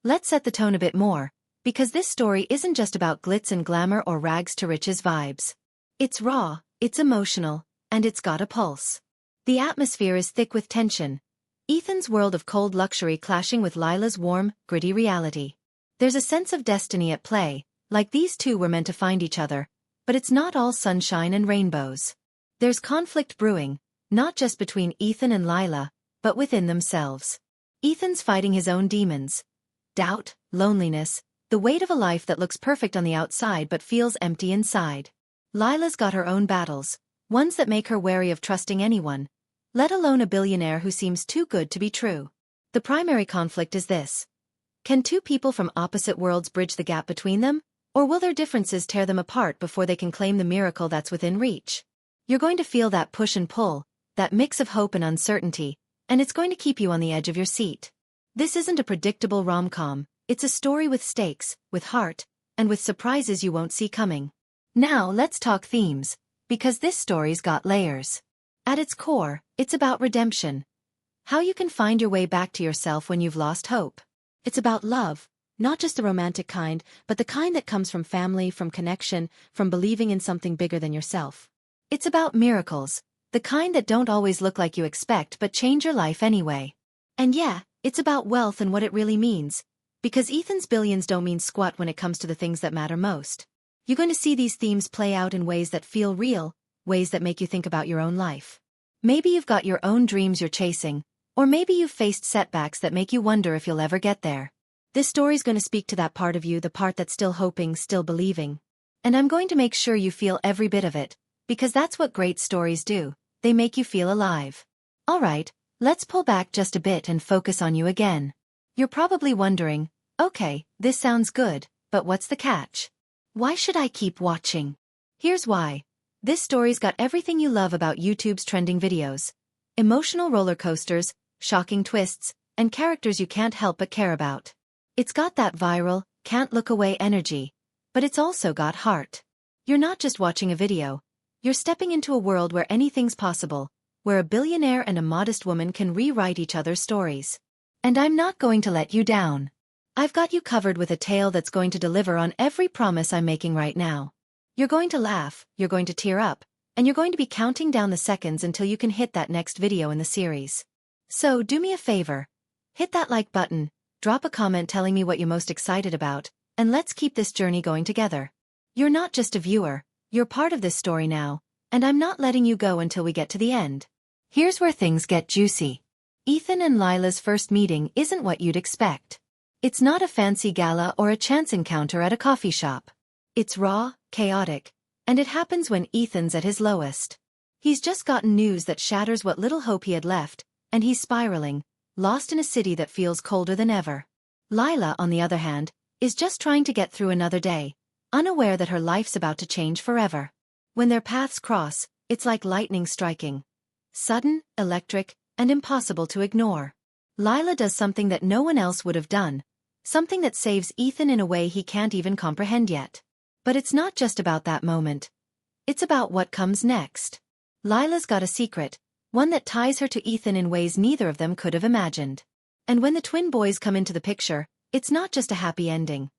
Let's set the tone a bit more, because this story isn't just about glitz and glamour or rags to riches vibes. It's raw, it's emotional, and it's got a pulse. The atmosphere is thick with tension. Ethan's world of cold luxury clashing with Lila's warm, gritty reality. There's a sense of destiny at play, like these two were meant to find each other, but it's not all sunshine and rainbows. There's conflict brewing, not just between Ethan and Lila, but within themselves. Ethan's fighting his own demons. Doubt, loneliness, the weight of a life that looks perfect on the outside but feels empty inside. Lila's got her own battles, ones that make her wary of trusting anyone, let alone a billionaire who seems too good to be true. The primary conflict is this. Can two people from opposite worlds bridge the gap between them, or will their differences tear them apart before they can claim the miracle that's within reach? You're going to feel that push and pull, that mix of hope and uncertainty, and it's going to keep you on the edge of your seat. This isn't a predictable rom-com, it's a story with stakes, with heart, and with surprises you won't see coming. Now let's talk themes, because this story's got layers. At its core, it's about redemption. How you can find your way back to yourself when you've lost hope. It's about love, not just the romantic kind, but the kind that comes from family, from connection, from believing in something bigger than yourself. It's about miracles, the kind that don't always look like you expect but change your life anyway. And yeah, it's about wealth and what it really means, because Ethan's billions don't mean squat when it comes to the things that matter most. You're going to see these themes play out in ways that feel real, ways that make you think about your own life. Maybe you've got your own dreams you're chasing, or maybe you've faced setbacks that make you wonder if you'll ever get there. This story's going to speak to that part of you, the part that's still hoping, still believing. And I'm going to make sure you feel every bit of it, because that's what great stories do, they make you feel alive. Alright, let's pull back just a bit and focus on you again. You're probably wondering, okay, this sounds good, but what's the catch? Why should I keep watching? Here's why. This story's got everything you love about YouTube's trending videos. Emotional roller coasters, shocking twists, and characters you can't help but care about. It's got that viral, can't look away energy, but it's also got heart. You're not just watching a video, you're stepping into a world where anything's possible, where a billionaire and a modest woman can rewrite each other's stories. And I'm not going to let you down. I've got you covered with a tale that's going to deliver on every promise I'm making right now. You're going to laugh, you're going to tear up, and you're going to be counting down the seconds until you can hit that next video in the series. So do me a favor. Hit that like button, drop a comment telling me what you're most excited about, and let's keep this journey going together. You're not just a viewer, you're part of this story now, and I'm not letting you go until we get to the end. Here's where things get juicy. Ethan and Lila's first meeting isn't what you'd expect. It's not a fancy gala or a chance encounter at a coffee shop. It's raw, chaotic, and it happens when Ethan's at his lowest. He's just gotten news that shatters what little hope he had left, and he's spiraling, lost in a city that feels colder than ever. Lila, on the other hand, is just trying to get through another day, unaware that her life's about to change forever. When their paths cross, it's like lightning striking. Sudden, electric, and impossible to ignore. Lila does something that no one else would have done, something that saves Ethan in a way he can't even comprehend yet. But it's not just about that moment. It's about what comes next. Lila's got a secret, one that ties her to Ethan in ways neither of them could have imagined. And when the twin boys come into the picture, it's not just a happy ending.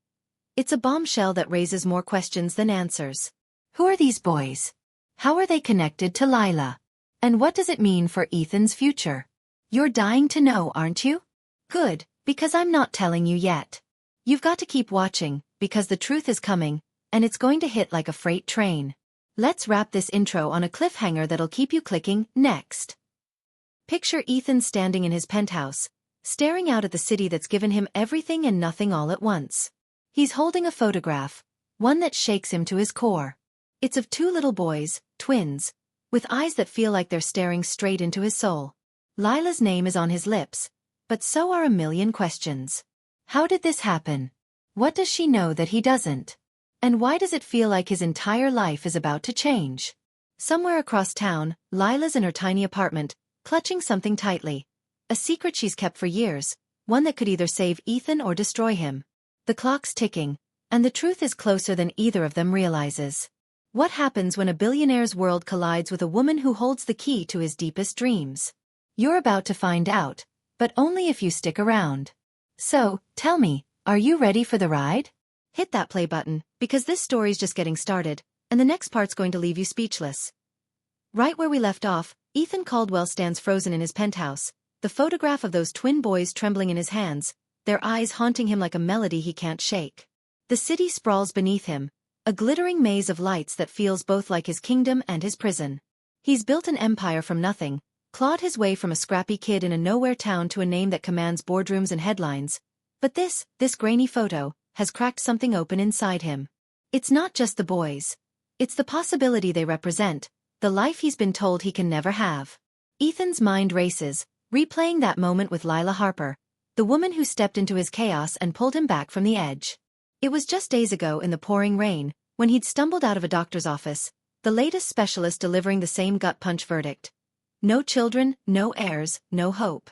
It's a bombshell that raises more questions than answers. Who are these boys? How are they connected to Lila? And what does it mean for Ethan's future? You're dying to know, aren't you? Good, because I'm not telling you yet. You've got to keep watching, because the truth is coming, and it's going to hit like a freight train. Let's wrap this intro on a cliffhanger that'll keep you clicking next. Picture Ethan standing in his penthouse, staring out at the city that's given him everything and nothing all at once. He's holding a photograph, one that shakes him to his core. It's of two little boys, twins, with eyes that feel like they're staring straight into his soul. Lila's name is on his lips, but so are a million questions. How did this happen? What does she know that he doesn't? And why does it feel like his entire life is about to change? Somewhere across town, Lila's in her tiny apartment, clutching something tightly. A secret she's kept for years, one that could either save Ethan or destroy him. The clock's ticking, and the truth is closer than either of them realizes. What happens when a billionaire's world collides with a woman who holds the key to his deepest dreams? You're about to find out, but only if you stick around. So, tell me, Are you ready for the ride? Hit that play button, because this story's just getting started, and the next part's going to leave you speechless. Right where we left off, Ethan Caldwell stands frozen in his penthouse, the photograph of those twin boys trembling in his hands, their eyes haunting him like a melody he can't shake. The city sprawls beneath him, a glittering maze of lights that feels both like his kingdom and his prison. He's built an empire from nothing, clawed his way from a scrappy kid in a nowhere town to a name that commands boardrooms and headlines. But this grainy photo, has cracked something open inside him. It's not just the boys. It's the possibility they represent, the life he's been told he can never have. Ethan's mind races, replaying that moment with Lila Harper, the woman who stepped into his chaos and pulled him back from the edge. It was just days ago in the pouring rain, when he'd stumbled out of a doctor's office, the latest specialist delivering the same gut-punch verdict. No children, no heirs, no hope.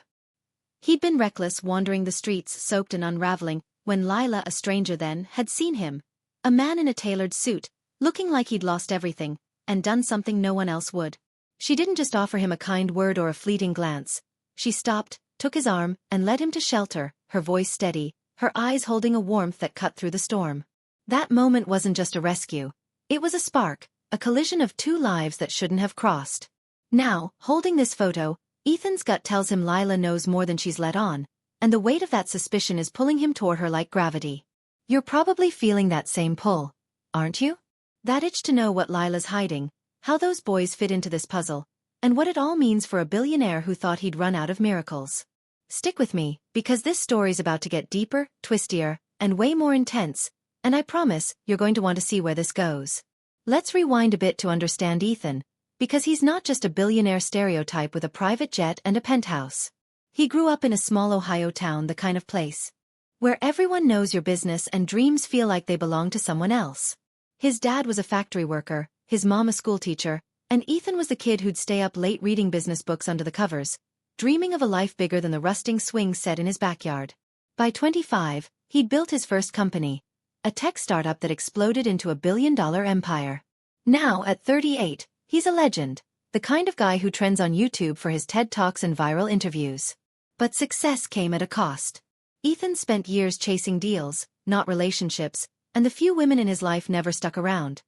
He'd been reckless, wandering the streets soaked and unraveling, when Lila, a stranger then, had seen him. A man in a tailored suit, looking like he'd lost everything, and done something no one else would. She didn't just offer him a kind word or a fleeting glance. She stopped, took his arm, and led him to shelter, her voice steady, her eyes holding a warmth that cut through the storm. That moment wasn't just a rescue. It was a spark, a collision of two lives that shouldn't have crossed. Now, holding this photo, Ethan's gut tells him Lila knows more than she's let on, and the weight of that suspicion is pulling him toward her like gravity. You're probably feeling that same pull, aren't you? That itch to know what Lila's hiding, how those boys fit into this puzzle, and what it all means for a billionaire who thought he'd run out of miracles. Stick with me, because this story's about to get deeper, twistier, and way more intense, and I promise you're going to want to see where this goes. Let's rewind a bit to understand Ethan, because he's not just a billionaire stereotype with a private jet and a penthouse. He grew up in a small Ohio town, the kind of place where everyone knows your business and dreams feel like they belong to someone else. His dad was a factory worker, his mom a schoolteacher, and Ethan was the kid who'd stay up late reading business books under the covers, dreaming of a life bigger than the rusting swing set in his backyard. By 25, he'd built his first company, a tech startup that exploded into a billion-dollar empire. Now, at 38, he's a legend, the kind of guy who trends on YouTube for his TED Talks and viral interviews. But success came at a cost. Ethan spent years chasing deals, not relationships, and the few women in his life never stuck around.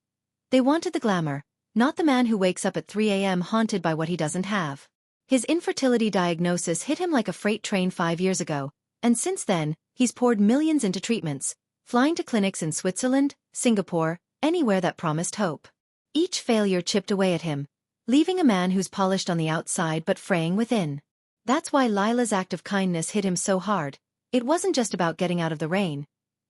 They wanted the glamour, not the man who wakes up at 3 a.m. haunted by what he doesn't have. His infertility diagnosis hit him like a freight train 5 years ago, and since then, he's poured millions into treatments, flying to clinics in Switzerland, Singapore, anywhere that promised hope. Each failure chipped away at him, leaving a man who's polished on the outside but fraying within. That's why Lila's act of kindness hit him so hard. It wasn't just about getting out of the rain.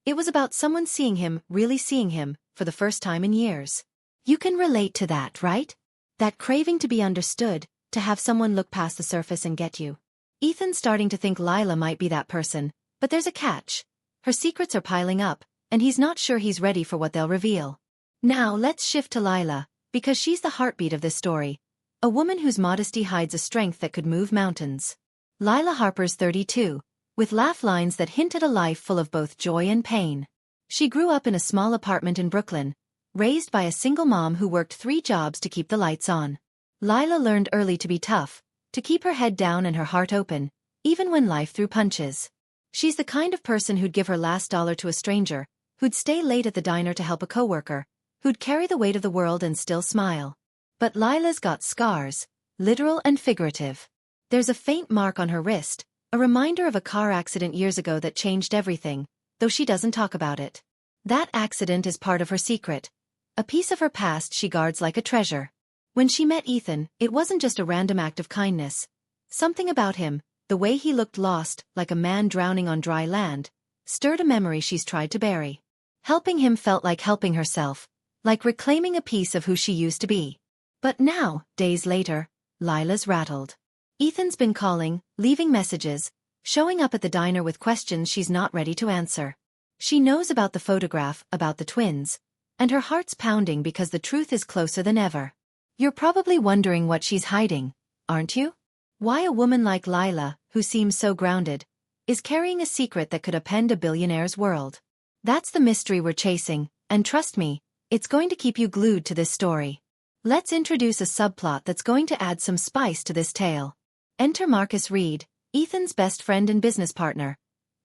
It was about someone seeing him, really seeing him, for the first time in years. You can relate to that, right? That craving to be understood, to have someone look past the surface and get you. Ethan's starting to think Lila might be that person, but there's a catch. Her secrets are piling up, and he's not sure he's ready for what they'll reveal. Now let's shift to Lila, because she's the heartbeat of this story. A woman whose modesty hides a strength that could move mountains. Lila Harper's 32, with laugh lines that hint at a life full of both joy and pain. She grew up in a small apartment in Brooklyn, raised by a single mom who worked 3 jobs to keep the lights on. Lila learned early to be tough, to keep her head down and her heart open, even when life threw punches. She's the kind of person who'd give her last dollar to a stranger, who'd stay late at the diner to help a coworker, who'd carry the weight of the world and still smile. But Lila's got scars, literal and figurative. There's a faint mark on her wrist, a reminder of a car accident years ago that changed everything, though she doesn't talk about it. That accident is part of her secret, a piece of her past she guards like a treasure. When she met Ethan, it wasn't just a random act of kindness. Something about him, the way he looked lost, like a man drowning on dry land, stirred a memory she's tried to bury. Helping him felt like helping herself, like reclaiming a piece of who she used to be. But now, days later, Lila's rattled. Ethan's been calling, leaving messages, showing up at the diner with questions she's not ready to answer. She knows about the photograph, about the twins, and her heart's pounding because the truth is closer than ever. You're probably wondering what she's hiding, aren't you? Why a woman like Lila, who seems so grounded, is carrying a secret that could upend a billionaire's world. That's the mystery we're chasing, and trust me, it's going to keep you glued to this story. Let's introduce a subplot that's going to add some spice to this tale. Enter Marcus Reed, Ethan's best friend and business partner.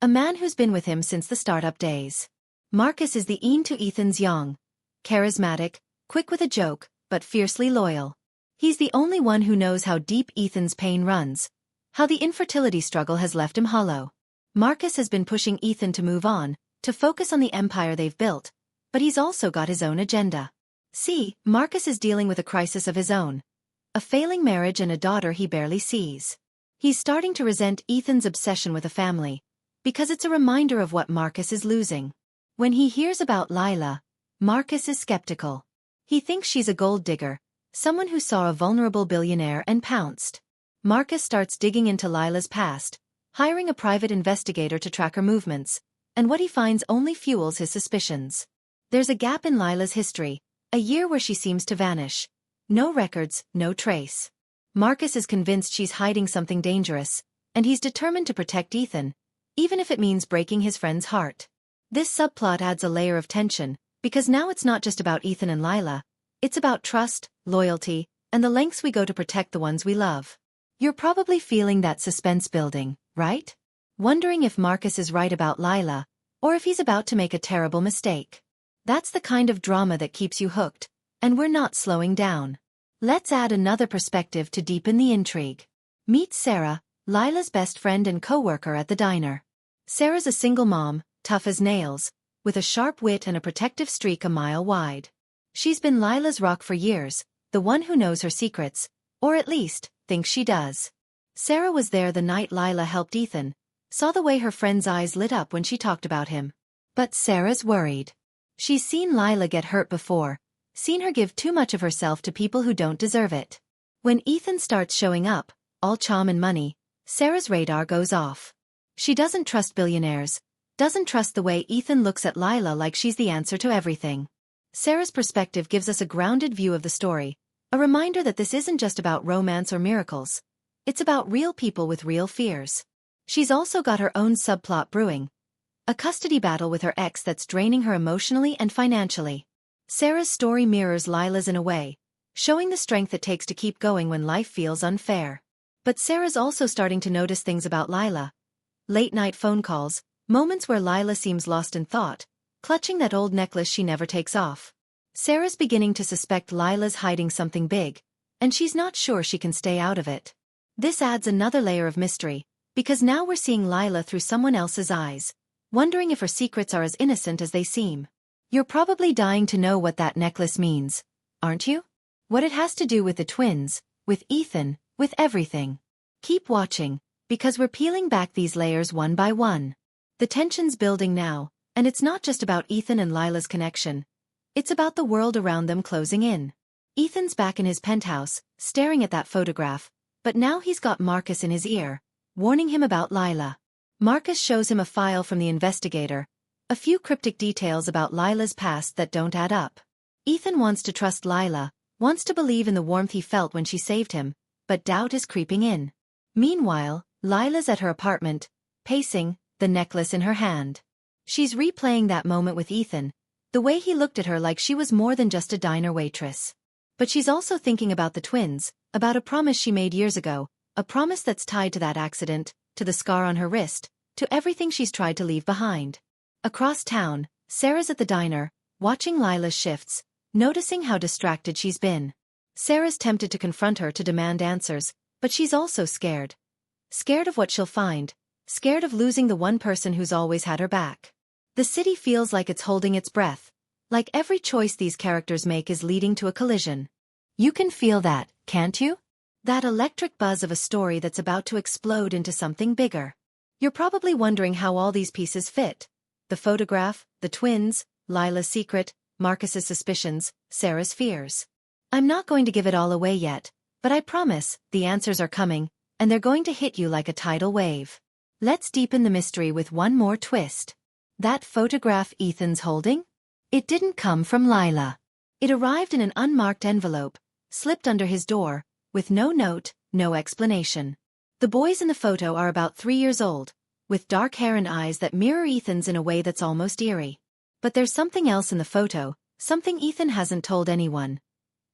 A man who's been with him since the startup days. Marcus is the Ian to Ethan's Yang. Charismatic, quick with a joke, but fiercely loyal. He's the only one who knows how deep Ethan's pain runs, how the infertility struggle has left him hollow. Marcus has been pushing Ethan to move on, to focus on the empire they've built, but he's also got his own agenda. See, Marcus is dealing with a crisis of his own. A failing marriage and a daughter he barely sees. He's starting to resent Ethan's obsession with a family, because it's a reminder of what Marcus is losing. When he hears about Lila, Marcus is skeptical. He thinks she's a gold digger, someone who saw a vulnerable billionaire and pounced. Marcus starts digging into Lila's past, hiring a private investigator to track her movements, and what he finds only fuels his suspicions. There's a gap in Lila's history, a year where she seems to vanish. No records, no trace. Marcus is convinced she's hiding something dangerous, and he's determined to protect Ethan, even if it means breaking his friend's heart. This subplot adds a layer of tension, because now it's not just about Ethan and Lila, it's about trust, loyalty, and the lengths we go to protect the ones we love. You're probably feeling that suspense building, right? Wondering if Marcus is right about Lila, or if he's about to make a terrible mistake. That's the kind of drama that keeps you hooked, and we're not slowing down. Let's add another perspective to deepen the intrigue. Meet Sarah, Lila's best friend and co-worker at the diner. Sarah's a single mom, tough as nails, with a sharp wit and a protective streak a mile wide. She's been Lila's rock for years, the one who knows her secrets, or at least, thinks she does. Sarah was there the night Lila helped Ethan, saw the way her friend's eyes lit up when she talked about him. But Sarah's worried. She's seen Lila get hurt before, seen her give too much of herself to people who don't deserve it. When Ethan starts showing up, all charm and money, Sarah's radar goes off. She doesn't trust billionaires, doesn't trust the way Ethan looks at Lila like she's the answer to everything. Sarah's perspective gives us a grounded view of the story, a reminder that this isn't just about romance or miracles. It's about real people with real fears. She's also got her own subplot brewing. A custody battle with her ex that's draining her emotionally and financially. Sarah's story mirrors Lila's in a way, showing the strength it takes to keep going when life feels unfair. But Sarah's also starting to notice things about Lila. Late-night phone calls, moments where Lila seems lost in thought, clutching that old necklace she never takes off. Sarah's beginning to suspect Lila's hiding something big, and she's not sure she can stay out of it. This adds another layer of mystery, because now we're seeing Lila through someone else's eyes, wondering if her secrets are as innocent as they seem. You're probably dying to know what that necklace means, aren't you? What it has to do with the twins, with Ethan, with everything. Keep watching, because we're peeling back these layers one by one. The tension's building now, and it's not just about Ethan and Lila's connection. It's about the world around them closing in. Ethan's back in his penthouse, staring at that photograph, but now he's got Marcus in his ear, warning him about Lila. Marcus shows him a file from the investigator, a few cryptic details about Lila's past that don't add up. Ethan wants to trust Lila, wants to believe in the warmth he felt when she saved him, but doubt is creeping in. Meanwhile, Lila's at her apartment, pacing, the necklace in her hand. She's replaying that moment with Ethan, the way he looked at her like she was more than just a diner waitress. But she's also thinking about the twins, about a promise she made years ago, a promise that's tied to that accident, to the scar on her wrist, to everything she's tried to leave behind. Across town, Sarah's at the diner, watching Lila's shifts, noticing how distracted she's been. Sarah's tempted to confront her to demand answers, but she's also scared. Scared of what she'll find, scared of losing the one person who's always had her back. The city feels like it's holding its breath, like every choice these characters make is leading to a collision. You can feel that, can't you? That electric buzz of a story that's about to explode into something bigger. You're probably wondering how all these pieces fit. The photograph, the twins, Lila's secret, Marcus's suspicions, Sarah's fears. I'm not going to give it all away yet, but I promise, the answers are coming, and they're going to hit you like a tidal wave. Let's deepen the mystery with one more twist. That photograph Ethan's holding? It didn't come from Lila. It arrived in an unmarked envelope, slipped under his door, with no note, no explanation. The boys in the photo are about 3 years old, with dark hair and eyes that mirror Ethan's in a way that's almost eerie. But there's something else in the photo, something Ethan hasn't told anyone.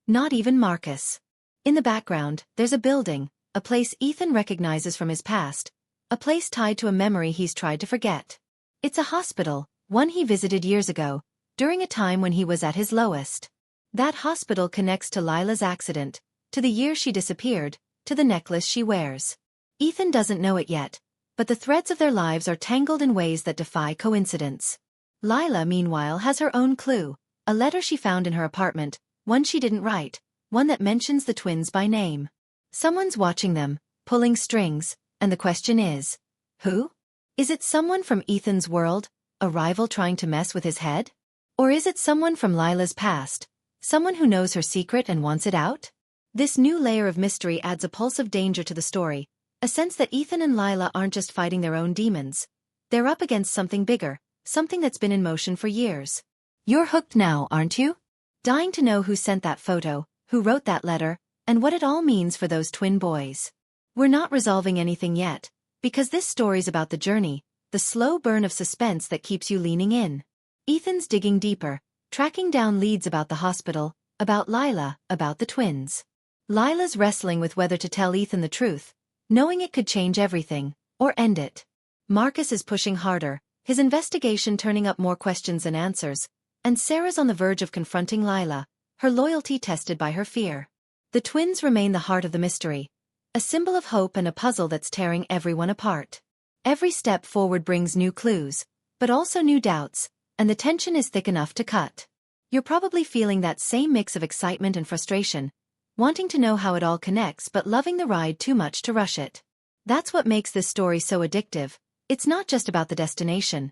Not even Marcus. In the background, there's a building, a place Ethan recognizes from his past, a place tied to a memory he's tried to forget. It's a hospital, one he visited years ago, during a time when he was at his lowest. That hospital connects to Lila's accident, to the year she disappeared, to the necklace she wears. Ethan doesn't know it yet, but the threads of their lives are tangled in ways that defy coincidence. Lila, meanwhile, has her own clue, a letter she found in her apartment, one she didn't write, one that mentions the twins by name. Someone's watching them, pulling strings, and the question is, who? Is it someone from Ethan's world, a rival trying to mess with his head? Or is it someone from Lila's past, someone who knows her secret and wants it out? This new layer of mystery adds a pulse of danger to the story, a sense that Ethan and Lila aren't just fighting their own demons. They're up against something bigger, something that's been in motion for years. You're hooked now, aren't you? Dying to know who sent that photo, who wrote that letter, and what it all means for those twin boys. We're not resolving anything yet, because this story's about the journey, the slow burn of suspense that keeps you leaning in. Ethan's digging deeper, tracking down leads about the hospital, about Lila, about the twins. Lila's wrestling with whether to tell Ethan the truth, knowing it could change everything, or end it. Marcus is pushing harder, his investigation turning up more questions than answers, and Sarah's on the verge of confronting Lila, her loyalty tested by her fear. The twins remain the heart of the mystery, a symbol of hope and a puzzle that's tearing everyone apart. Every step forward brings new clues, but also new doubts, and the tension is thick enough to cut. You're probably feeling that same mix of excitement and frustration, wanting to know how it all connects but loving the ride too much to rush it. That's what makes this story so addictive. It's not just about the destination.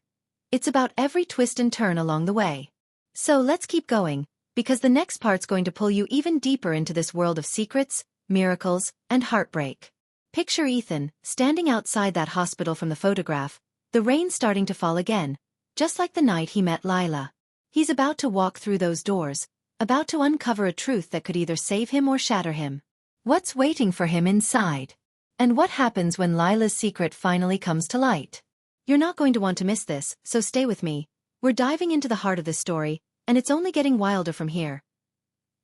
It's about every twist and turn along the way. So let's keep going, because the next part's going to pull you even deeper into this world of secrets, miracles, and heartbreak. Picture Ethan, standing outside that hospital from the photograph, the rain starting to fall again, just like the night he met Lila. He's about to walk through those doors, about to uncover a truth that could either save him or shatter him. What's waiting for him inside? And what happens when Lila's secret finally comes to light? You're not going to want to miss this, so stay with me. We're diving into the heart of this story, and it's only getting wilder from here.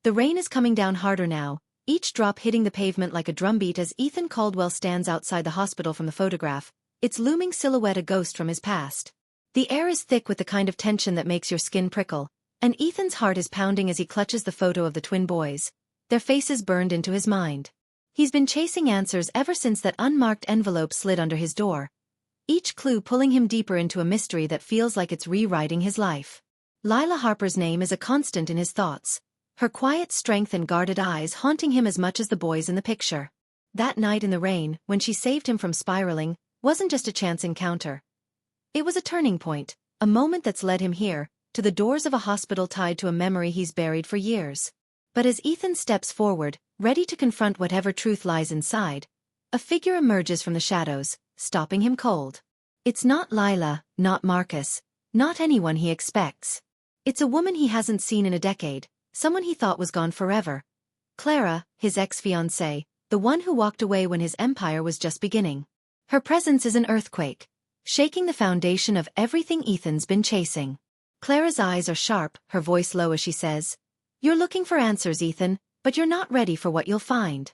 The rain is coming down harder now, each drop hitting the pavement like a drumbeat as Ethan Caldwell stands outside the hospital from the photograph, its looming silhouette a ghost from his past. The air is thick with the kind of tension that makes your skin prickle, and Ethan's heart is pounding as he clutches the photo of the twin boys, their faces burned into his mind. He's been chasing answers ever since that unmarked envelope slid under his door, each clue pulling him deeper into a mystery that feels like it's rewriting his life. Lila Harper's name is a constant in his thoughts, her quiet strength and guarded eyes haunting him as much as the boys in the picture. That night in the rain, when she saved him from spiraling, wasn't just a chance encounter. It was a turning point, a moment that's led him here, to the doors of a hospital tied to a memory he's buried for years. But as Ethan steps forward, ready to confront whatever truth lies inside, a figure emerges from the shadows, stopping him cold. It's not Lila, not Marcus, not anyone he expects. It's a woman he hasn't seen in a decade, someone he thought was gone forever. Clara, his ex-fiancée, the one who walked away when his empire was just beginning. Her presence is an earthquake, shaking the foundation of everything Ethan's been chasing. Clara's eyes are sharp, her voice low as she says, "You're looking for answers, Ethan, but you're not ready for what you'll find."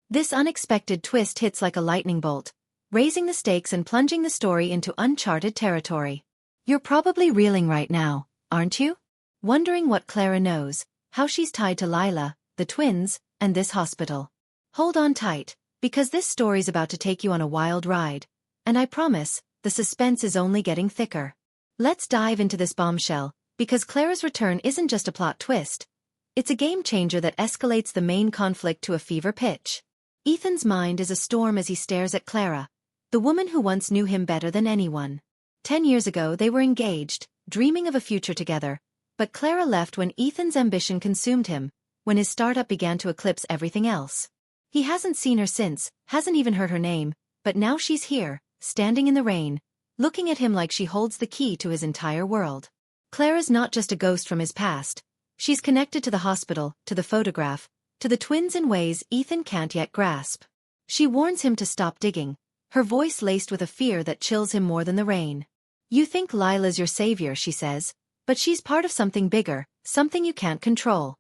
This unexpected twist hits like a lightning bolt, raising the stakes and plunging the story into uncharted territory. You're probably reeling right now, aren't you? Wondering what Clara knows, how she's tied to Lila, the twins, and this hospital. Hold on tight, because this story's about to take you on a wild ride, and I promise, the suspense is only getting thicker. Let's dive into this bombshell, because Clara's return isn't just a plot twist. It's a game-changer that escalates the main conflict to a fever pitch. Ethan's mind is a storm as he stares at Clara, the woman who once knew him better than anyone. 10 years ago they were engaged, dreaming of a future together, but Clara left when Ethan's ambition consumed him, when his startup began to eclipse everything else. He hasn't seen her since, hasn't even heard her name, but now she's here, standing in the rain, looking at him like she holds the key to his entire world. Clara's not just a ghost from his past. She's connected to the hospital, to the photograph, to the twins in ways Ethan can't yet grasp. She warns him to stop digging, her voice laced with a fear that chills him more than the rain. "You think Lila's your savior," she says, "but she's part of something bigger, something you can't control."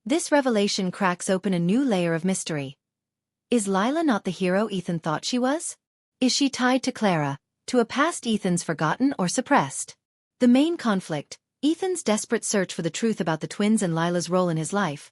This revelation cracks open a new layer of mystery. Is Lila not the hero Ethan thought she was? Is she tied to Clara, to a past Ethan's forgotten or suppressed? The main conflict, Ethan's desperate search for the truth about the twins and Lila's role in his life,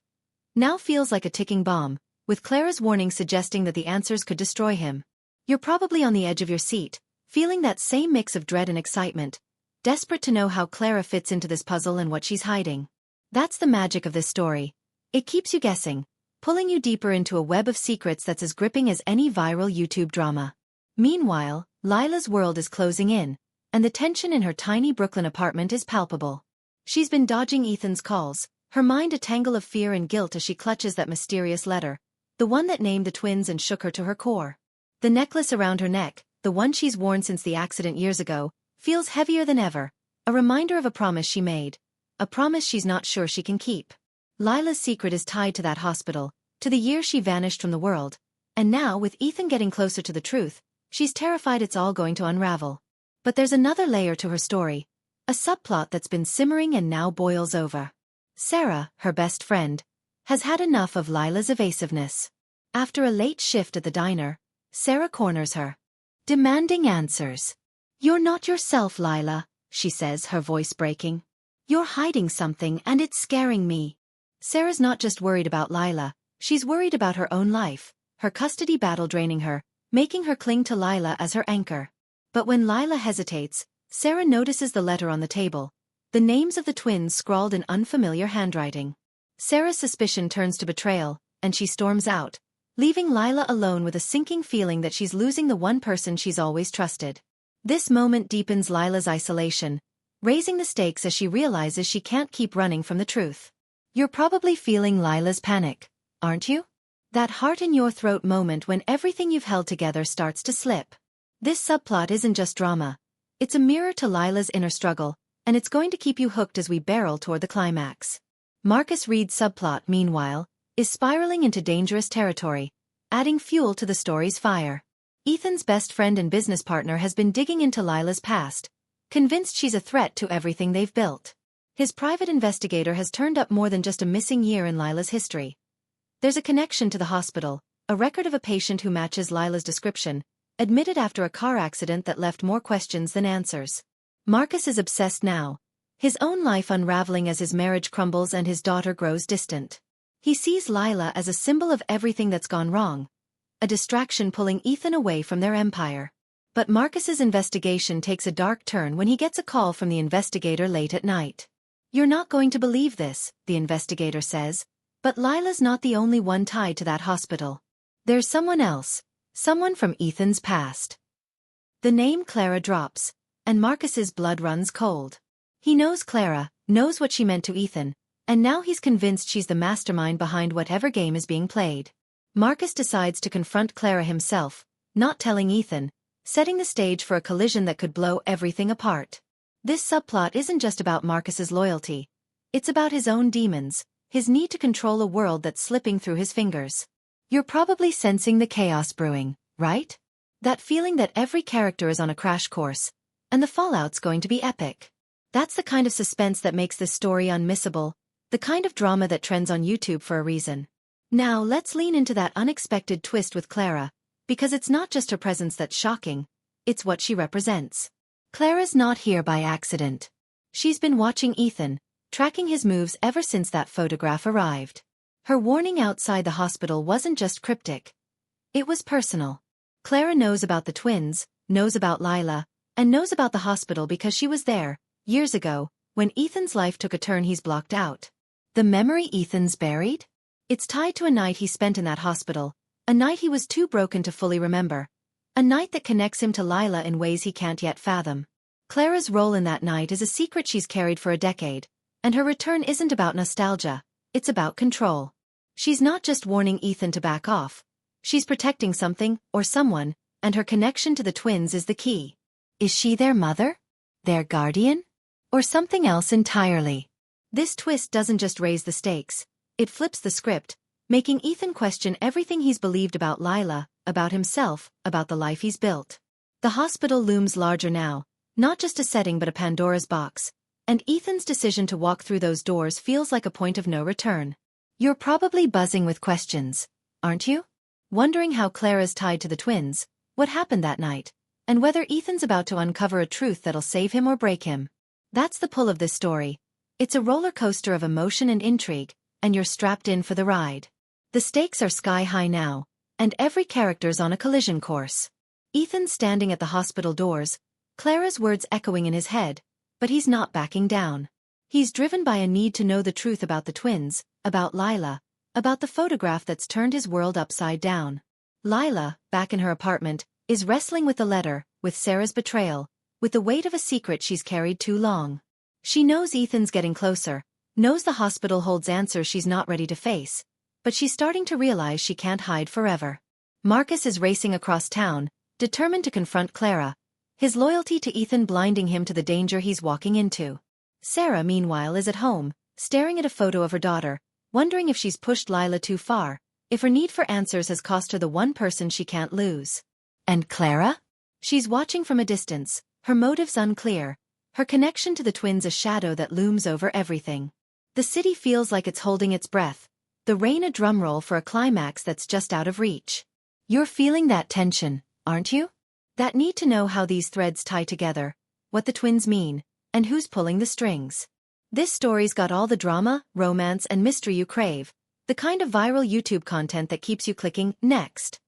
now feels like a ticking bomb, with Clara's warning suggesting that the answers could destroy him. You're probably on the edge of your seat, feeling that same mix of dread and excitement, desperate to know how Clara fits into this puzzle and what she's hiding. That's the magic of this story. It keeps you guessing, pulling you deeper into a web of secrets that's as gripping as any viral YouTube drama. Meanwhile, Lila's world is closing in, and the tension in her tiny Brooklyn apartment is palpable. She's been dodging Ethan's calls, her mind a tangle of fear and guilt as she clutches that mysterious letter, the one that named the twins and shook her to her core. The necklace around her neck, the one she's worn since the accident years ago, feels heavier than ever, a reminder of a promise she made, a promise she's not sure she can keep. Lila's secret is tied to that hospital, to the year she vanished from the world, and now with Ethan getting closer to the truth, she's terrified it's all going to unravel. But there's another layer to her story, a subplot that's been simmering and now boils over. Sarah, her best friend, has had enough of Lila's evasiveness. After a late shift at the diner, Sarah corners her, demanding answers. "You're not yourself, Lila," she says, her voice breaking. "You're hiding something and it's scaring me." Sarah's not just worried about Lila, she's worried about her own life, her custody battle draining her, making her cling to Lila as her anchor. But when Lila hesitates, Sarah notices the letter on the table, the names of the twins scrawled in unfamiliar handwriting. Sarah's suspicion turns to betrayal, and she storms out, leaving Lila alone with a sinking feeling that she's losing the one person she's always trusted. This moment deepens Lila's isolation, raising the stakes as she realizes she can't keep running from the truth. You're probably feeling Lila's panic, aren't you? That heart-in-your-throat moment when everything you've held together starts to slip. This subplot isn't just drama. It's a mirror to Lila's inner struggle, and it's going to keep you hooked as we barrel toward the climax. Marcus Reed's subplot, meanwhile, is spiraling into dangerous territory, adding fuel to the story's fire. Ethan's best friend and business partner has been digging into Lila's past, convinced she's a threat to everything they've built. His private investigator has turned up more than just a missing year in Lila's history. There's a connection to the hospital, a record of a patient who matches Lila's description, admitted after a car accident that left more questions than answers. Marcus is obsessed now, his own life unraveling as his marriage crumbles and his daughter grows distant. He sees Lila as a symbol of everything that's gone wrong, a distraction pulling Ethan away from their empire. But Marcus's investigation takes a dark turn when he gets a call from the investigator late at night. "You're not going to believe this," the investigator says, but Lila's not the only one tied to that hospital. There's someone else, someone from Ethan's past. The name Clara drops, and Marcus's blood runs cold. He knows Clara, knows what she meant to Ethan, and now he's convinced she's the mastermind behind whatever game is being played. Marcus decides to confront Clara himself, not telling Ethan, setting the stage for a collision that could blow everything apart. This subplot isn't just about Marcus's loyalty. It's about his own demons, his need to control a world that's slipping through his fingers. You're probably sensing the chaos brewing, right? That feeling that every character is on a crash course, and the fallout's going to be epic. That's the kind of suspense that makes this story unmissable, the kind of drama that trends on YouTube for a reason. Now let's lean into that unexpected twist with Clara, because it's not just her presence that's shocking, it's what she represents. Clara's not here by accident. She's been watching Ethan, tracking his moves ever since that photograph arrived. Her warning outside the hospital wasn't just cryptic. It was personal. Clara knows about the twins, knows about Lila, and knows about the hospital because she was there, years ago, when Ethan's life took a turn he's blocked out. The memory Ethan's buried? It's tied to a night he spent in that hospital, a night he was too broken to fully remember, a night that connects him to Lila in ways he can't yet fathom. Clara's role in that night is a secret she's carried for a decade, and her return isn't about nostalgia, it's about control. She's not just warning Ethan to back off, she's protecting something, or someone, and her connection to the twins is the key. Is she their mother? Their guardian? Or something else entirely? This twist doesn't just raise the stakes, it flips the script, making Ethan question everything he's believed about Lila, about himself, about the life he's built. The hospital looms larger now, not just a setting but a Pandora's box, and Ethan's decision to walk through those doors feels like a point of no return. You're probably buzzing with questions, aren't you? Wondering how Clara's tied to the twins, what happened that night, and whether Ethan's about to uncover a truth that'll save him or break him. That's the pull of this story. It's a roller coaster of emotion and intrigue, and you're strapped in for the ride. The stakes are sky high now, and every character's on a collision course. Ethan's standing at the hospital doors, Clara's words echoing in his head, but he's not backing down. He's driven by a need to know the truth about the twins, about Lila, about the photograph that's turned his world upside down. Lila, back in her apartment, is wrestling with the letter, with Sarah's betrayal, with the weight of a secret she's carried too long. She knows Ethan's getting closer, knows the hospital holds answers she's not ready to face, but she's starting to realize she can't hide forever. Marcus is racing across town, determined to confront Clara, his loyalty to Ethan blinding him to the danger he's walking into. Sarah, meanwhile, is at home, staring at a photo of her daughter, wondering if she's pushed Lila too far, if her need for answers has cost her the one person she can't lose. And Clara? She's watching from a distance, her motives unclear, her connection to the twins a shadow that looms over everything. The city feels like it's holding its breath, the rain a drumroll for a climax that's just out of reach. You're feeling that tension, aren't you? That need to know how these threads tie together, what the twins mean, and who's pulling the strings. This story's got all the drama, romance, and mystery you crave, the kind of viral YouTube content that keeps you clicking next.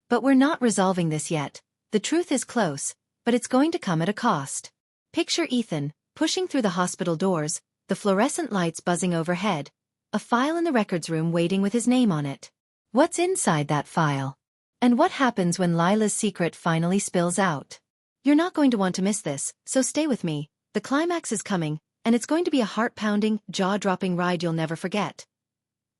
But we're not resolving this yet. The truth is close, but it's going to come at a cost. Picture Ethan, pushing through the hospital doors, the fluorescent lights buzzing overhead, a file in the records room waiting with his name on it. What's inside that file? And what happens when Lila's secret finally spills out? You're not going to want to miss this, so stay with me. The climax is coming, and it's going to be a heart-pounding, jaw-dropping ride you'll never forget.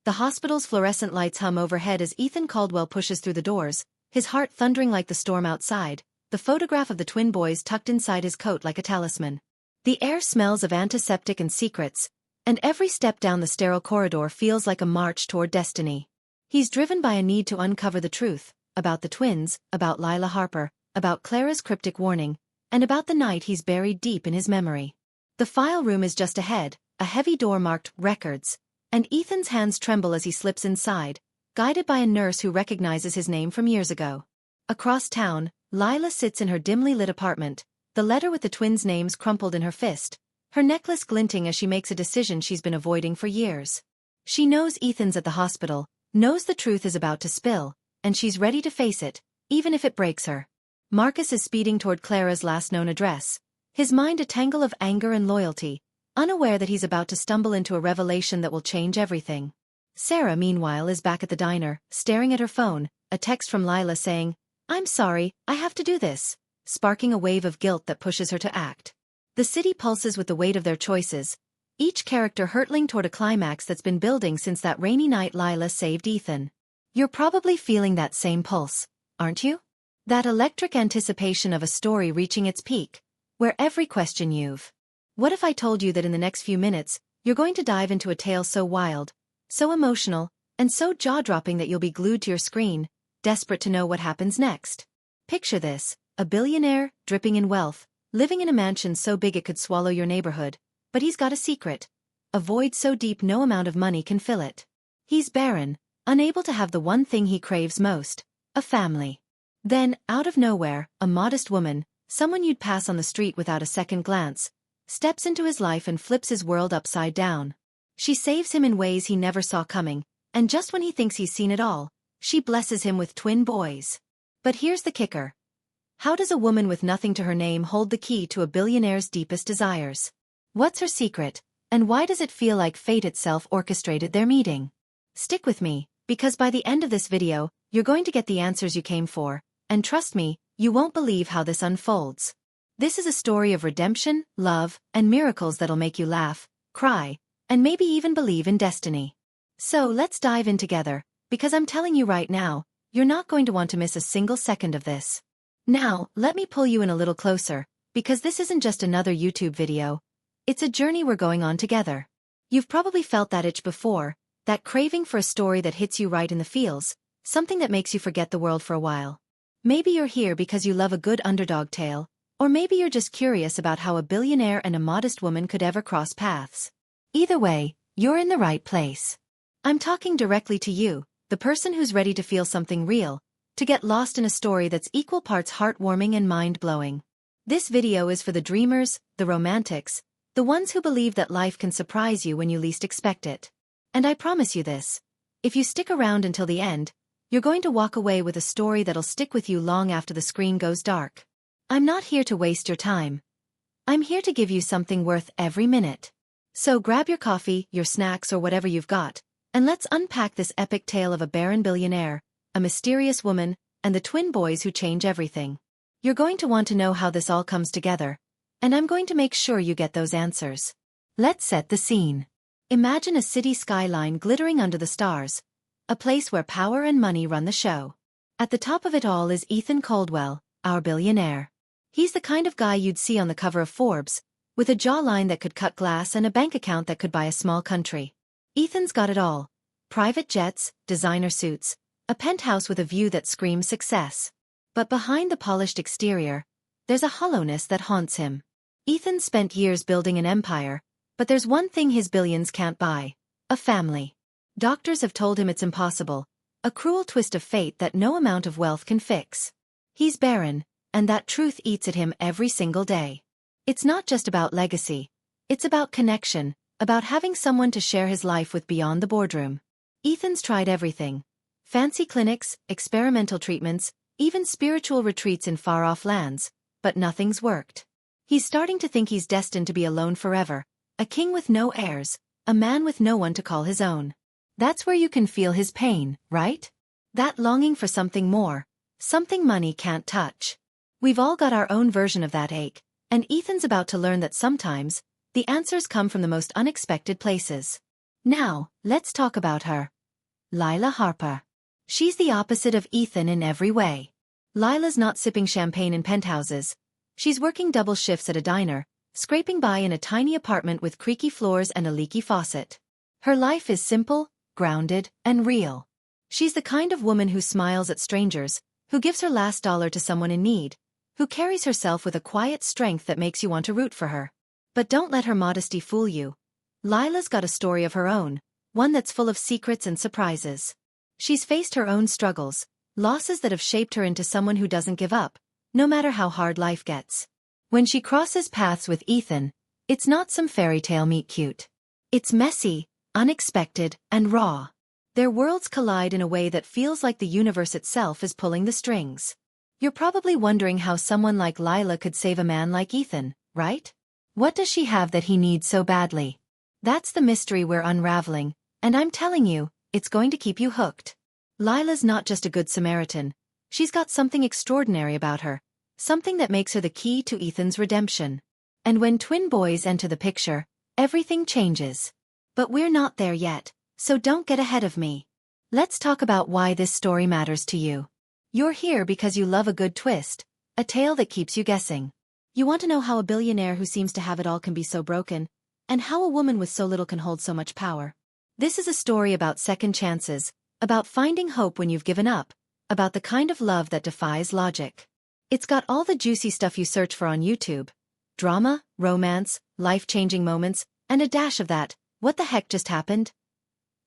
The hospital's fluorescent lights hum overhead as Ethan Caldwell pushes through the doors, his heart thundering like the storm outside, the photograph of the twin boys tucked inside his coat like a talisman. The air smells of antiseptic and secrets, and every step down the sterile corridor feels like a march toward destiny. He's driven by a need to uncover the truth, about the twins, about Lila Harper, about Clara's cryptic warning, and about the night he's buried deep in his memory. The file room is just ahead, a heavy door marked Records, and Ethan's hands tremble as he slips inside, guided by a nurse who recognizes his name from years ago. Across town, Lila sits in her dimly lit apartment, the letter with the twins' names crumpled in her fist, her necklace glinting as she makes a decision she's been avoiding for years. She knows Ethan's at the hospital, knows the truth is about to spill, and she's ready to face it, even if it breaks her. Marcus is speeding toward Clara's last known address, his mind a tangle of anger and loyalty, unaware that he's about to stumble into a revelation that will change everything. Sarah, meanwhile, is back at the diner, staring at her phone, a text from Lila saying, "I'm sorry, I have to do this," sparking a wave of guilt that pushes her to act. The city pulses with the weight of their choices, each character hurtling toward a climax that's been building since that rainy night Lila saved Ethan. You're probably feeling that same pulse, aren't you? That electric anticipation of a story reaching its peak, where every question you've "What if I told you that in the next few minutes, you're going to dive into a tale so wild, so emotional, and so jaw-dropping that you'll be glued to your screen, desperate to know what happens next." Picture this, a billionaire, dripping in wealth, living in a mansion so big it could swallow your neighborhood, but he's got a secret, a void so deep no amount of money can fill it. He's barren, unable to have the one thing he craves most, a family. Then, out of nowhere, a modest woman, someone you'd pass on the street without a second glance, steps into his life and flips his world upside down. She saves him in ways he never saw coming, and just when he thinks he's seen it all, she blesses him with twin boys. But here's the kicker. How does a woman with nothing to her name hold the key to a billionaire's deepest desires? What's her secret, and why does it feel like fate itself orchestrated their meeting? Stick with me, because by the end of this video, you're going to get the answers you came for, and trust me, you won't believe how this unfolds. This is a story of redemption, love, and miracles that'll make you laugh, cry, and maybe even believe in destiny. So let's dive in together, because I'm telling you right now, you're not going to want to miss a single second of this. Now, let me pull you in a little closer, because this isn't just another YouTube video. It's a journey we're going on together. You've probably felt that itch before, that craving for a story that hits you right in the feels, something that makes you forget the world for a while. Maybe you're here because you love a good underdog tale, or maybe you're just curious about how a billionaire and a modest woman could ever cross paths. Either way, you're in the right place. I'm talking directly to you, the person who's ready to feel something real, to get lost in a story that's equal parts heartwarming and mind-blowing. This video is for the dreamers, the romantics, the ones who believe that life can surprise you when you least expect it. And I promise you this, if you stick around until the end, you're going to walk away with a story that'll stick with you long after the screen goes dark. I'm not here to waste your time. I'm here to give you something worth every minute. So grab your coffee, your snacks or whatever you've got, and let's unpack this epic tale of a barren billionaire, a mysterious woman, and the twin boys who change everything. You're going to want to know how this all comes together, and I'm going to make sure you get those answers. Let's set the scene. Imagine a city skyline glittering under the stars, a place where power and money run the show. At the top of it all is Ethan Caldwell, our billionaire. He's the kind of guy you'd see on the cover of Forbes, with a jawline that could cut glass and a bank account that could buy a small country. Ethan's got it all. Private jets, designer suits, a penthouse with a view that screams success. But behind the polished exterior, there's a hollowness that haunts him. Ethan spent years building an empire, but there's one thing his billions can't buy: a family. Doctors have told him it's impossible, a cruel twist of fate that no amount of wealth can fix. He's barren, and that truth eats at him every single day. It's not just about legacy. It's about connection, about having someone to share his life with beyond the boardroom. Ethan's tried everything. Fancy clinics, experimental treatments, even spiritual retreats in far-off lands, but nothing's worked. He's starting to think he's destined to be alone forever, a king with no heirs, a man with no one to call his own. That's where you can feel his pain, right? That longing for something more, something money can't touch. We've all got our own version of that ache, and Ethan's about to learn that sometimes, the answers come from the most unexpected places. Now, let's talk about her. Lila Harper. She's the opposite of Ethan in every way. Lila's not sipping champagne in penthouses. She's working double shifts at a diner, scraping by in a tiny apartment with creaky floors and a leaky faucet. Her life is simple, grounded, and real. She's the kind of woman who smiles at strangers, who gives her last dollar to someone in need, who carries herself with a quiet strength that makes you want to root for her. But don't let her modesty fool you. Lila's got a story of her own, one that's full of secrets and surprises. She's faced her own struggles, losses that have shaped her into someone who doesn't give up, no matter how hard life gets. When she crosses paths with Ethan, it's not some fairy tale meet-cute. It's messy, unexpected, and raw. Their worlds collide in a way that feels like the universe itself is pulling the strings. You're probably wondering how someone like Lila could save a man like Ethan, right? What does she have that he needs so badly? That's the mystery we're unraveling, and I'm telling you, it's going to keep you hooked. Lila's not just a good Samaritan. She's got something extraordinary about her, something that makes her the key to Ethan's redemption. And when twin boys enter the picture, everything changes. But we're not there yet, so don't get ahead of me. Let's talk about why this story matters to you. You're here because you love a good twist, a tale that keeps you guessing. You want to know how a billionaire who seems to have it all can be so broken, and how a woman with so little can hold so much power. This is a story about second chances, about finding hope when you've given up, about the kind of love that defies logic. It's got all the juicy stuff you search for on YouTube. Drama, romance, life-changing moments, and a dash of that, what the heck just happened?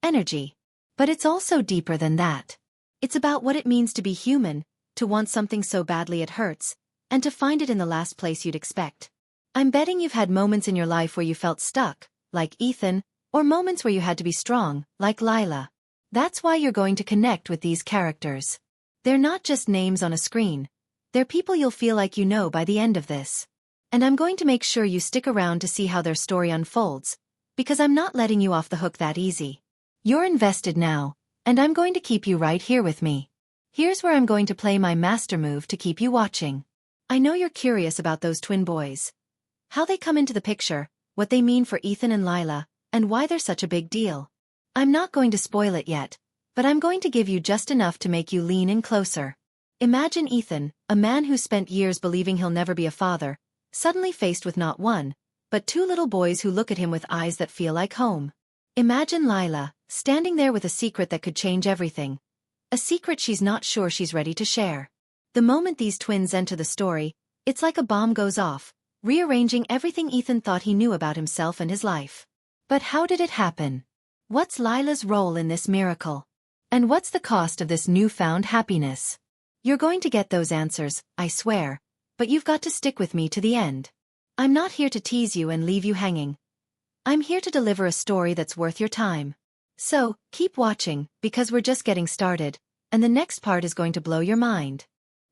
Energy. But it's also deeper than that. It's about what it means to be human, to want something so badly it hurts, and to find it in the last place you'd expect. I'm betting you've had moments in your life where you felt stuck, like Ethan, or moments where you had to be strong, like Lila. That's why you're going to connect with these characters. They're not just names on a screen. They're people you'll feel like you know by the end of this. And I'm going to make sure you stick around to see how their story unfolds, because I'm not letting you off the hook that easy. You're invested now, and I'm going to keep you right here with me. Here's where I'm going to play my master move to keep you watching. I know you're curious about those twin boys. How they come into the picture, what they mean for Ethan and Lila, and why they're such a big deal. I'm not going to spoil it yet, but I'm going to give you just enough to make you lean in closer. Imagine Ethan, a man who spent years believing he'll never be a father, suddenly faced with not one, but two little boys who look at him with eyes that feel like home. Imagine Lila, standing there with a secret that could change everything. A secret she's not sure she's ready to share. The moment these twins enter the story, it's like a bomb goes off, rearranging everything Ethan thought he knew about himself and his life. But how did it happen? What's Lila's role in this miracle? And what's the cost of this newfound happiness? You're going to get those answers, I swear, but you've got to stick with me to the end. I'm not here to tease you and leave you hanging. I'm here to deliver a story that's worth your time. So, keep watching, because we're just getting started, and the next part is going to blow your mind.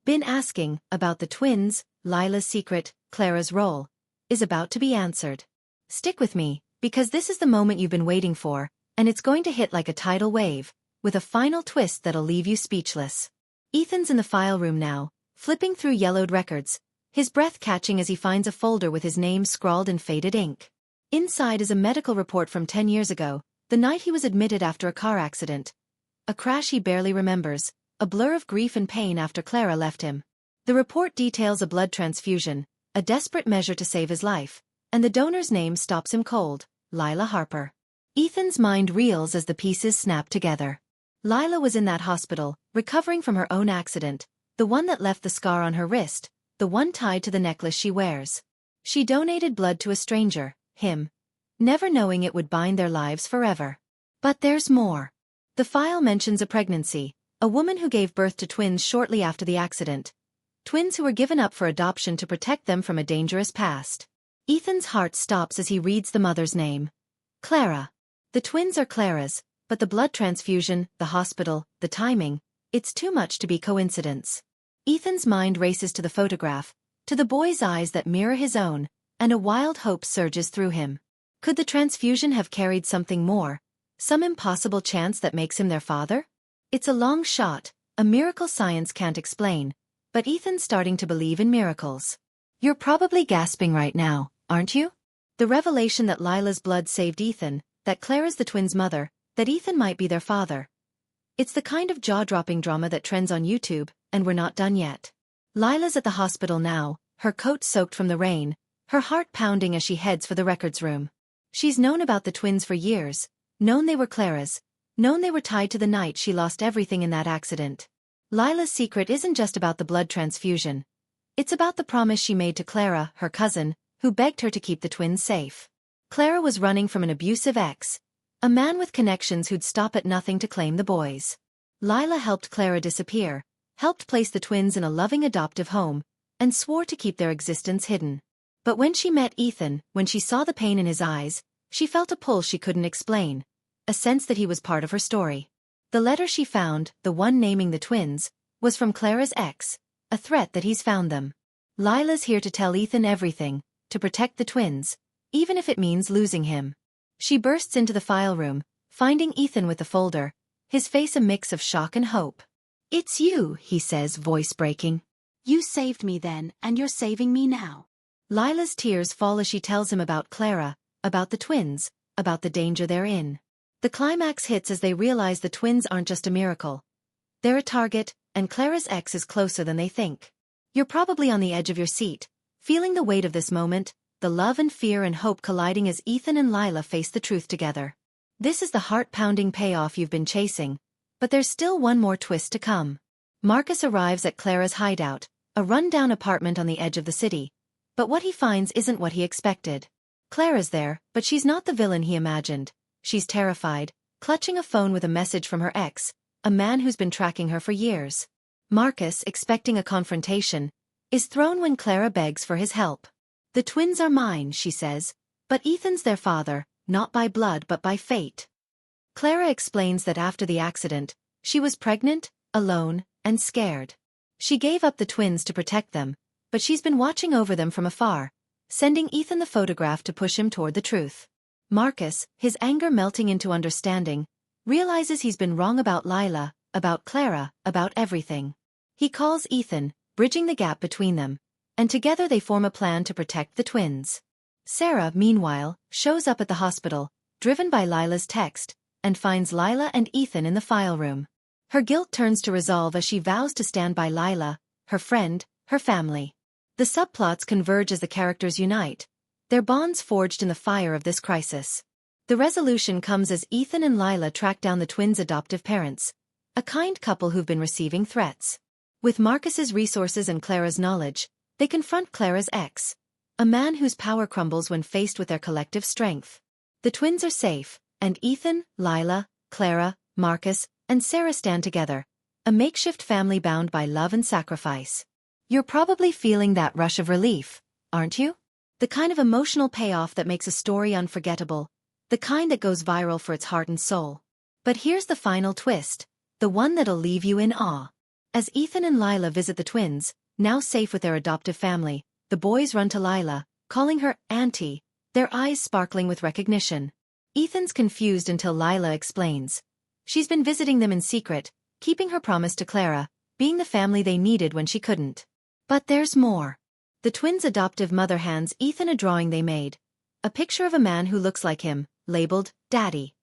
Been asking about the twins, Lila's secret, Clara's role, is about to be answered. Stick with me, because this is the moment you've been waiting for, and it's going to hit like a tidal wave, with a final twist that'll leave you speechless. Ethan's in the file room now, flipping through yellowed records, his breath catching as he finds a folder with his name scrawled in faded ink. Inside is a medical report from 10 years ago, the night he was admitted after a car accident. A crash he barely remembers, a blur of grief and pain after Clara left him. The report details a blood transfusion, a desperate measure to save his life, and the donor's name stops him cold, Lila Harper. Ethan's mind reels as the pieces snap together. Lila was in that hospital, recovering from her own accident, the one that left the scar on her wrist, the one tied to the necklace she wears. She donated blood to a stranger, him, never knowing it would bind their lives forever. But there's more. The file mentions a pregnancy, a woman who gave birth to twins shortly after the accident. Twins who were given up for adoption to protect them from a dangerous past. Ethan's heart stops as he reads the mother's name. Clara. The twins are Clara's, but the blood transfusion, the hospital, the timing, it's too much to be coincidence. Ethan's mind races to the photograph, to the boy's eyes that mirror his own, and a wild hope surges through him. Could the transfusion have carried something more? Some impossible chance that makes him their father? It's a long shot, a miracle science can't explain, but Ethan's starting to believe in miracles. You're probably gasping right now, aren't you? The revelation that Lila's blood saved Ethan, that Clara's the twins' mother, that Ethan might be their father. It's the kind of jaw-dropping drama that trends on YouTube, and we're not done yet. Lila's at the hospital now, her coat soaked from the rain, her heart pounding as she heads for the records room. She's known about the twins for years, known they were Clara's, known they were tied to the night she lost everything in that accident. Lila's secret isn't just about the blood transfusion. It's about the promise she made to Clara, her cousin, who begged her to keep the twins safe. Clara was running from an abusive ex, a man with connections who'd stop at nothing to claim the boys. Lila helped Clara disappear, helped place the twins in a loving adoptive home, and swore to keep their existence hidden. But when she met Ethan, when she saw the pain in his eyes, she felt a pull she couldn't explain, a sense that he was part of her story. The letter she found, the one naming the twins, was from Clara's ex, a threat that he's found them. Lila's here to tell Ethan everything, to protect the twins, even if it means losing him. She bursts into the file room, finding Ethan with the folder, his face a mix of shock and hope. "It's you," he says, voice breaking. "You saved me then, and you're saving me now." Lila's tears fall as she tells him about Clara, about the twins, about the danger they're in. The climax hits as they realize the twins aren't just a miracle. They're a target, and Clara's ex is closer than they think. You're probably on the edge of your seat, feeling the weight of this moment, the love and fear and hope colliding as Ethan and Lila face the truth together. This is the heart-pounding payoff you've been chasing, but there's still one more twist to come. Marcus arrives at Clara's hideout, a run-down apartment on the edge of the city. But what he finds isn't what he expected. Clara's there, but she's not the villain he imagined. She's terrified, clutching a phone with a message from her ex, a man who's been tracking her for years. Marcus, expecting a confrontation, is thrown when Clara begs for his help. "The twins are mine," she says, "but Ethan's their father, not by blood but by fate." Clara explains that after the accident, she was pregnant, alone, and scared. She gave up the twins to protect them, but she's been watching over them from afar, sending Ethan the photograph to push him toward the truth. Marcus, his anger melting into understanding, realizes he's been wrong about Lila, about Clara, about everything. He calls Ethan, bridging the gap between them, and together they form a plan to protect the twins. Sarah, meanwhile, shows up at the hospital, driven by Lila's text, and finds Lila and Ethan in the file room. Her guilt turns to resolve as she vows to stand by Lila, her friend, her family. The subplots converge as the characters unite, their bonds forged in the fire of this crisis. The resolution comes as Ethan and Lila track down the twins' adoptive parents, a kind couple who've been receiving threats. With Marcus's resources and Clara's knowledge, they confront Clara's ex, a man whose power crumbles when faced with their collective strength. The twins are safe, and Ethan, Lila, Clara, Marcus, and Sarah stand together, a makeshift family bound by love and sacrifice. You're probably feeling that rush of relief, aren't you? The kind of emotional payoff that makes a story unforgettable, the kind that goes viral for its heart and soul. But here's the final twist, the one that'll leave you in awe. As Ethan and Lila visit the twins, now safe with their adoptive family, the boys run to Lila, calling her Auntie, their eyes sparkling with recognition. Ethan's confused until Lila explains. She's been visiting them in secret, keeping her promise to Clara, being the family they needed when she couldn't. But there's more. The twins' adoptive mother hands Ethan a drawing they made, a picture of a man who looks like him, labeled Daddy.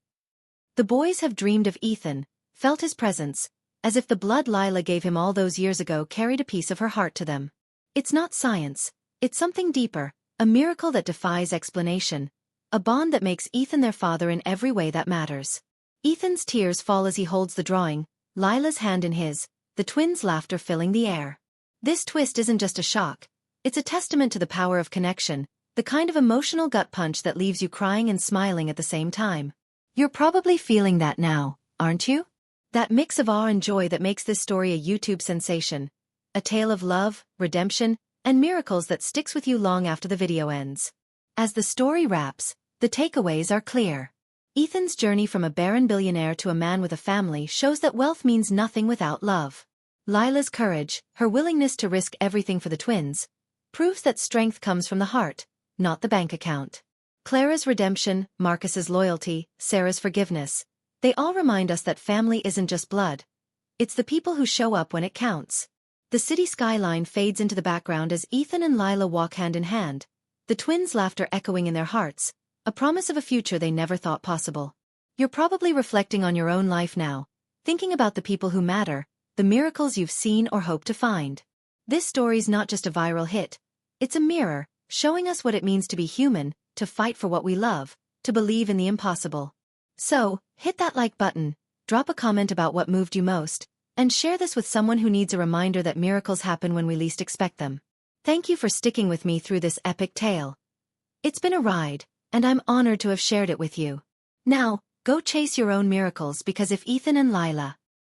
The boys have dreamed of Ethan, felt his presence, as if the blood Lila gave him all those years ago carried a piece of her heart to them. It's not science, it's something deeper, a miracle that defies explanation, a bond that makes Ethan their father in every way that matters. Ethan's tears fall as he holds the drawing, Lila's hand in his, the twins' laughter filling the air. This twist isn't just a shock, it's a testament to the power of connection, the kind of emotional gut punch that leaves you crying and smiling at the same time. You're probably feeling that now, aren't you? That mix of awe and joy that makes this story a YouTube sensation. A tale of love, redemption, and miracles that sticks with you long after the video ends. As the story wraps, the takeaways are clear. Ethan's journey from a barren billionaire to a man with a family shows that wealth means nothing without love. Lila's courage, her willingness to risk everything for the twins, proves that strength comes from the heart, not the bank account. Clara's redemption, Marcus's loyalty, Sarah's forgiveness, they all remind us that family isn't just blood. It's the people who show up when it counts. The city skyline fades into the background as Ethan and Lila walk hand in hand, the twins' laughter echoing in their hearts, a promise of a future they never thought possible. You're probably reflecting on your own life now, thinking about the people who matter, the miracles you've seen or hope to find. This story's not just a viral hit, it's a mirror, showing us what it means to be human, to fight for what we love, to believe in the impossible. So, hit that like button, drop a comment about what moved you most, and share this with someone who needs a reminder that miracles happen when we least expect them. Thank you for sticking with me through this epic tale. It's been a ride, and I'm honored to have shared it with you. Now, go chase your own miracles because if Ethan and Lila